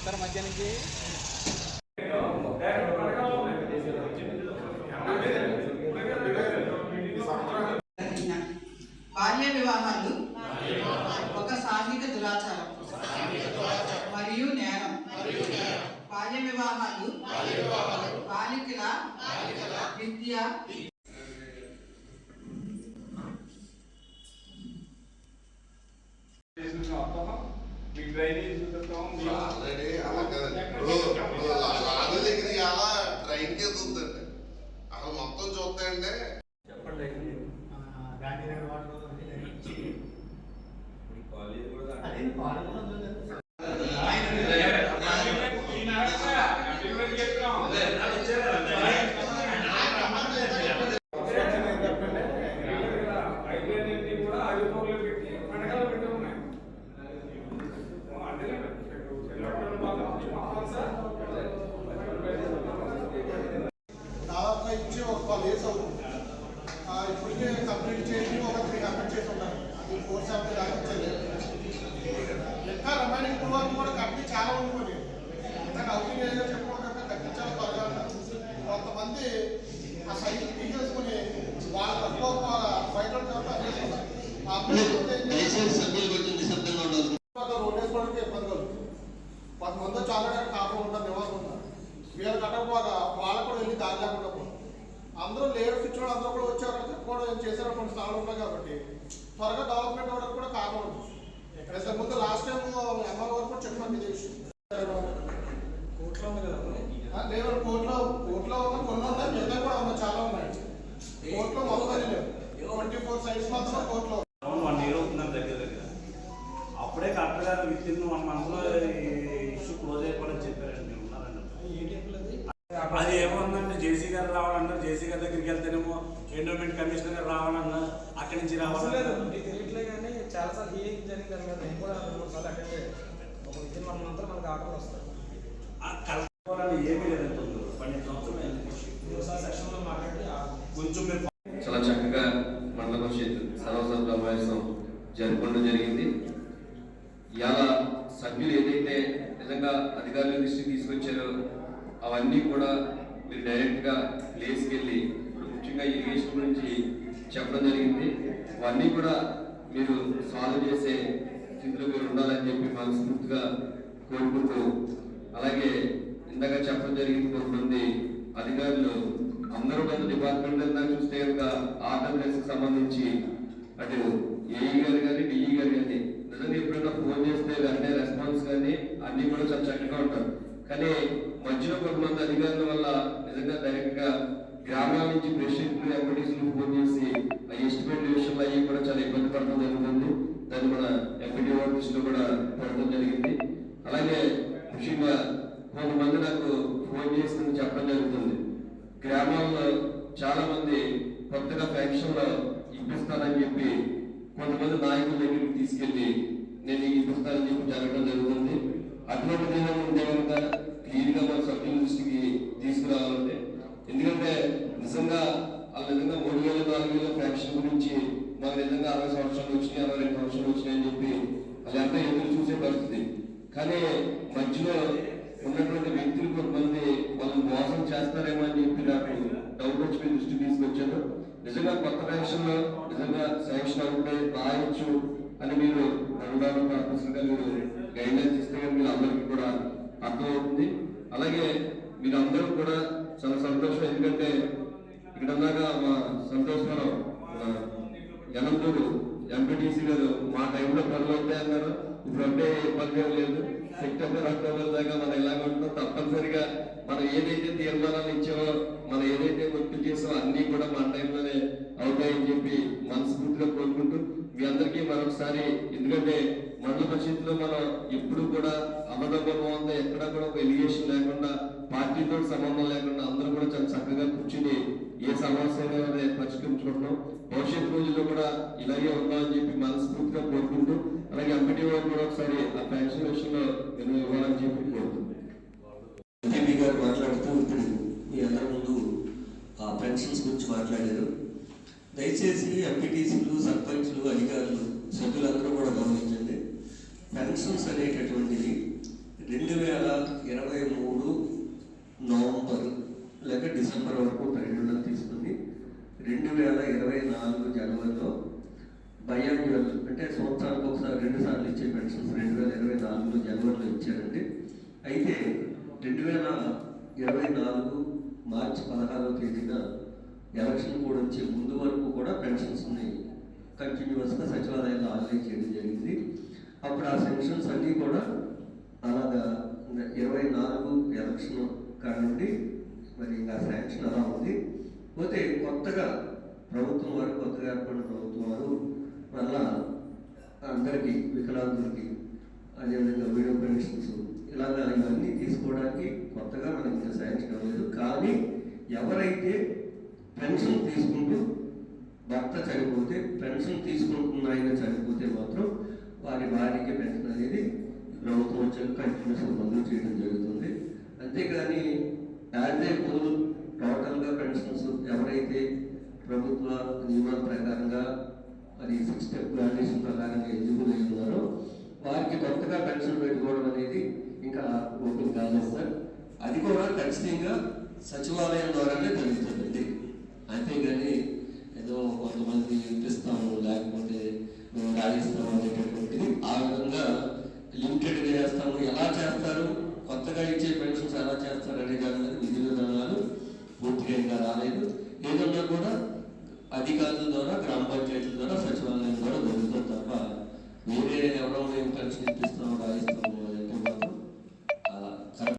అందరి మధ్య నుంచి బాల్య వివాహాలు ఒక సాంఘిక దురాచారం మరియు నేరం. బాల్య వివాహాలు బాలికల విద్య ట్రైన్ కే చూద్దండి అసలు మొత్తం చూస్తాయండి. చెప్పండి దాదాపుగా ఇచ్చి ఒక 12 years అవుతుంది. ఇప్పటికే కంప్లీట్ చేసి ఒక 3 కంప్లీట్ చేసి ఉన్నారు. అది 470 దాకా వచ్చేది. ఇంకా రిమైనింగ్ 2 వరకు కూడా కట్టి చాలా ఉండిపోయి ఇంకా హౌసింగ్ ఏరియా చెప్పుకుంటే కట్టించాలి త్వరగా. కొంతమంది ఆ సైట్ తీసేసుకుని వాళ్ళ తక్కువ బయట రోడ్ వేసుకోవడానికి ఇబ్బంది కలుగుతుంది. కొంతమంది చాలా కాకుండా ఉంటారు, నివాసం ఉంటారు. వీళ్ళు కట్టకపోగా వాళ్ళకు కూడా వెళ్ళి దారి లేకుండా పోతుంది. అందరూ లేయర్స్ ఇచ్చిన అందరూ కూడా వచ్చి అక్కడ చెప్పుకోవడం చేశారు. కొన్ని స్థలాలు ఉన్నాయి కాబట్టి త్వరగా డెవలప్మెంట్ అవ్వడానికి కూడా కారణం ఉంటుంది. ఎక్కడైతే ముందు లాస్ట్ టైం ఎంఆర్ వరకు కూడా చెప్పిన ఇదే విషయం. కోర్టులో ఉంది కదా లేదు, కోర్టులో ఉన్న కొన్ని ఉన్నాయి, మిగతా కూడా ఉన్నాయి, చాలా ఉన్నాయి. కోర్టులో మొత్తం లేవు. 24 sites మాత్రం కోర్టులో 1 year అవుతుందని దగ్గర దగ్గర. అప్పుడే కలెక్టర్ గారు within 1 month issue close అయిపోవాలని చెప్పారండి. ఉన్నారండి అది ఏముందంటే జేసీ గారు రావాలన్నారు. జేసీ గారి దగ్గరికి వెళ్తేనేమో ఎండోమెంట్ కమిషనర్ గారు రావాలన్నా అక్కడి నుంచి రావాలన్నారు. తెలియట్లే కానీ చాలాసార్లు హీరింగ్ జరిగింది కదా. నేను కూడా 2-3 సార్లు అటెండ్ అయ్యాను. ఒక విత్ ఇన్ 1 month మనకు ఆర్డర్ వస్తారు. కలెక్టర్ ఏమీ లేదంటే 12 సంవత్సరాలు సెక్షన్లో మాట్లాడి కొంచెం మీరు చాలా చక్కగా మండల పరిషత్ సర్వసభ సమావేశం జరుపుకోవడం జరిగింది. ఇవాళ సభ్యులు ఏదైతే నిజంగా అధికారుల దృష్టికి తీసుకొచ్చారో అవన్నీ కూడా మీరు డైరెక్ట్గా ప్లేస్కి వెళ్ళి ఇప్పుడు ముఖ్యంగా ఇరిగేషన్ గురించి చెప్పడం జరిగింది. అవన్నీ కూడా మీరు సాల్వ్ చేసే స్థితిలో మీరు ఉండాలని చెప్పి మనస్ఫూర్తిగా కోరుకుంటూ, అలాగే ఇందాక చెప్పడం జరిగింది కొంతమంది అధికారులు అందరూ కొంత డిపార్ట్మెంట్ చూస్తే కనుక ఆర్డర్నెస్కి సంబంధించి అటు ఏఈ గారు కానీ డిఈ గారు కానీ నిజంగా ఎప్పుడైనా ఫోన్ చేస్తే వెంటనే రెస్పాన్స్ కానీ అన్నీ కూడా చాలా చక్కగా ఉంటారు. కానీ మధ్యలో కొంతమంది అధికారుల వల్ల నిజంగా డైరెక్ట్గా గ్రామాల నుంచి ప్రెసిడెంట్లు ఎంపీటీసీలు ఫోన్ చేసి ఆ ఎస్టిమేట్ విషయంలో అవి కూడా చాలా ఇబ్బంది పడడం జరుగుతుంది. దాన్ని మన ఎంపీటీ దృష్టిలో కూడా పడడం జరిగింది. అలాగే ముఖ్యంగా కొంతమంది నాకు ఫోన్ చేసి చెప్పడం జరుగుతుంది. గ్రామాల్లో చాలా మంది కొత్తగా ఫ్యాక్షన్లో ఇప్పిస్తానని చెప్పి కొంతమంది నాయకుల దగ్గరికి తీసుకెళ్లి నేను ఇప్పిస్తానని చెప్పి జరగడం జరుగుతుంది. అటువంటి ఏమైనా ఉంటే కనుక క్లియర్గా మన సభ్యుల దృష్టికి తీసుకురావాలంటే, ఎందుకంటే నిజంగా వాళ్ళు నిజంగా 3,000-4,000 ఫ్యాక్షన్ గురించి మాకు నిజంగా 60 సంవత్సరాలు వచ్చినాయి, 62 సంవత్సరాలు వచ్చినాయని చెప్పి వాళ్ళంతా ఎదురు చూసే పరిస్థితి. కానీ మధ్యలో ఉన్నటువంటి వ్యక్తులు కొంతమంది వాళ్ళు మోసం చేస్తారేమో అని చెప్పి నాకు డౌట్ వచ్చి మీ దృష్టికి తీసుకొచ్చాను. నిజంగా కొత్త ఫ్యాక్షన్లో నిజంగా శాంక్షన్ అవుతే రాయొచ్చు అని మీరు అనుభవం పర్పస్గా మీరు గైడ్లైన్స్ ఇస్తే మీరు అందరికీ కూడా అర్థమవుతుంది. అలాగే మీరు అందరూ కూడా చాలా సంతోషం. ఎందుకంటే ఇక్కడ ఉన్నాక మా సంతోషం యనందూరు ఎంపీటీసీ గారు మా టైంలో పనులు అవుతాయి అన్నారు. ఇప్పుడు అంటే ఇబ్బంది లేదు. సెప్టెంబర్ అక్టోబర్ దాకా మనం ఎలాగ ఉంటున్నాం, తప్పనిసరిగా మనం ఏదైతే తీర్మానాలు ఇచ్చామో మనం ఏదైతే ఒత్తిడి చేసామో అన్నీ కూడా మన టైంలోనే అవుతాయని చెప్పి మనస్ఫూర్తిగా కోరుకుంటూ మీ అందరికీ మరొకసారి, ఎందుకంటే మండల పరిషత్లో మనం ఎప్పుడు కూడా అమరపూర్వం ఎక్కడ కూడా ఒక ఎలిగేషన్ లేకుండా పార్టీతో సంబంధం లేకుండా అందరూ కూడా చాలా చక్కగా కూర్చుని ఏ సమస్య పరిష్కరించుకుంటున్నాం. భవిష్యత్ రోజుల్లో కూడా ఇలాగే ఉందామని చెప్పి మనస్ఫూర్తిగా కోరుకుంటూ, అలాగే ఎంపీటీ వారు కూడా ఒకసారి ఆ పెన్షన్ విషయంలో నేను ఇవ్వాలని చెప్పి కోరుతుంది. ఎంపీ గారు మాట్లాడుతూ ఇప్పుడు మీ అందరి ముందు ఆ పెన్షన్స్ గురించి మాట్లాడారు. దయచేసి ఎంపీటీసీలు, సర్పంచ్లు, అధికారులు, సభ్యులందరూ కూడా గమనించండి. పెన్షన్స్ అనేటటువంటిది 2000 బయాన్యువల్ అంటే సంవత్సరానికి ఒకసారి 2 సార్లు ఇచ్చే పెన్షన్స్ 2024లో జనవరిలో ఇచ్చారండి. అయితే 2024 మార్చి 16వ తేదీన ఎలక్షన్ కూడా వచ్చే ముందు వరకు కూడా పెన్షన్స్ని కంటిన్యూస్గా సచివాలయంలో ఆన్లైన్ చేయడం జరిగింది. అప్పుడు ఆ పెన్షన్స్ అన్నీ కూడా అలాగా 24 ఎలక్షన్ కాడ నుండి మరి ఇంకా శాంక్షన్ అలా ఉంది. పోతే కొత్తగా ప్రభుత్వం వారు, కొత్తగా ఏర్పడిన ప్రభుత్వం వారు మళ్ళా అందరికీ, వికలాంగులకి, అదేవిధంగా వీడియో పెన్షన్స్ ఇలాగా ఇవన్నీ తీసుకోవడానికి కొత్తగా మనకి ఇంకా శాంక్షన్ అవ్వలేదు. కానీ ఎవరైతే పెన్షన్ తీసుకుంటూ భర్త చనిపోతే, పెన్షన్ తీసుకుంటున్న ఆయన చనిపోతే మాత్రం వారి భార్యకి పెన్షన్ అనేది ప్రభుత్వం వచ్చాక కంటిన్యూస్గా మంజూరు చేయడం జరుగుతుంది. అంతేగాని యాజ్ ఏ హోల్ టోటల్గా పెన్షన్స్ ఎవరైతే ప్రభుత్వ నియమాల ప్రకారంగా మరి 6 స్టెప్ గ్రాడ్యుయేషన్ ప్రకారంగా ఎలిజిబుల్ అయి ఉన్నారో వారికి కొత్తగా పెన్షన్ పెట్టుకోవడం అనేది ఇంకా ఓపెన్ కాలేదు సార్. అది కూడా ఖచ్చితంగా సచివాలయం ద్వారానే జరుగుతుందండి. అంతేగాని ఏదో కొంతమంది ఇప్పిస్తాము లేకపోతే మేము రాయిస్తాము అనేటటువంటిది ఆ విధంగా లిమిటెడ్గా చేస్తాము. ఎలా చేస్తారు, కొత్తగా ఇచ్చే పెన్షన్స్ ఎలా చేస్తారు అనే దాని మీద విధి విధానాలు పూర్తిగా ఇంకా రాలేదు. ఏదన్నా కూడా అధికారుల ద్వారా, గ్రామ పంచాయతీల ద్వారా, సచివాలయం ద్వారా జరుగుతుంది తప్ప వేరే ఎవరో మేము పెన్షన్